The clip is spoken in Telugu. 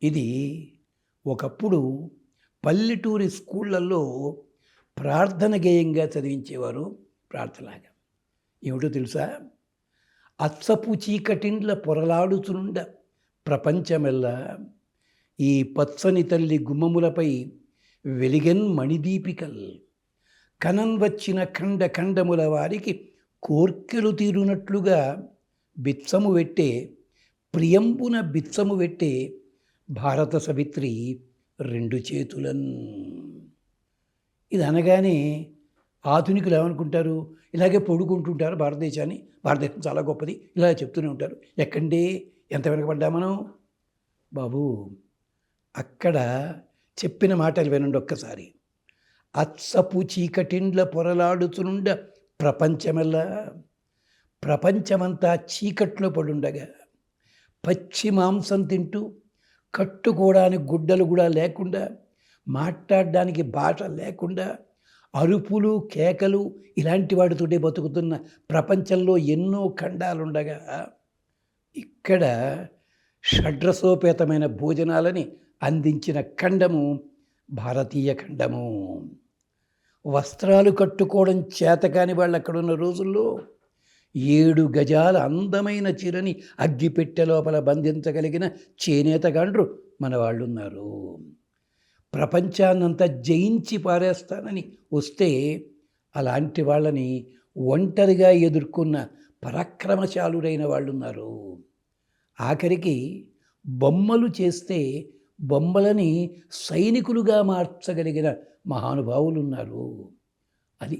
ఇది ఒకప్పుడు పల్లెటూరి స్కూళ్ళల్లో ప్రార్థన గేయంగా చదివించేవారు. ప్రార్థనలాగా ఏమిటో తెలుసా? అచ్చపు చీకటిండ్ల పొరలాడుచునుండ ప్రపంచమెల్లా ఈ పచ్చని తల్లి గుమ్మములపై వెలిగెన్ మణిదీపికల్ కనం వచ్చిన ఖండ ఖండముల వారికి కోర్కెలు తీరునట్లుగా బిచ్చము పెట్టే ప్రియంబున బిచ్చము పెట్టే భారత సవిత్రి రెండు చేతులన్. ఇది అనగానే ఆధునికులు ఏమనుకుంటారు? ఇలాగే పొడుకుంటుంటారు భారతదేశం చాలా గొప్పది ఇలా చెప్తూనే ఉంటారు. ఎక్కండి, ఎంత వెనకబడ్డా మనం బాబు. అక్కడ చెప్పిన మాటలు వినండి ఒక్కసారి. అచ్చపు చీకటిండ్ల పొరలాడుచునుండ ప్రపంచమెల్లా, ప్రపంచమంతా చీకట్లో పడుండగా పచ్చి మాంసం తింటూ కట్టుకోవడానికి గుడ్డలు కూడా లేకుండా, మాట్లాడడానికి భాష లేకుండా, అరుపులు కేకలు ఇలాంటి వాటితోటే బతుకుతున్న ప్రపంచంలో ఎన్నో ఖండాలుండగా ఇక్కడ షడ్రసోపేతమైన భోజనాలని అందించిన ఖండము భారతీయ ఖండము. వస్త్రాలు కట్టుకోవడం చేతకాని వాళ్ళు అక్కడున్న రోజుల్లో 7 గజాల అందమైన చీరని అగ్గిపెట్టె లోపల బంధించగలిగిన చేనేతగాండ్రు మన వాళ్ళు ఉన్నారు. ప్రపంచాన్నంతా జయించి పారేస్తానని వస్తే అలాంటి వాళ్ళని ఒంటరిగా ఎదుర్కొన్న పరాక్రమశాలురైన వాళ్ళు ఉన్నారు. ఆఖరికి బొమ్మలు చేస్తే బొమ్మలని సైనికులుగా మార్చగలిగిన మహానుభావులు ఉన్నారు. అది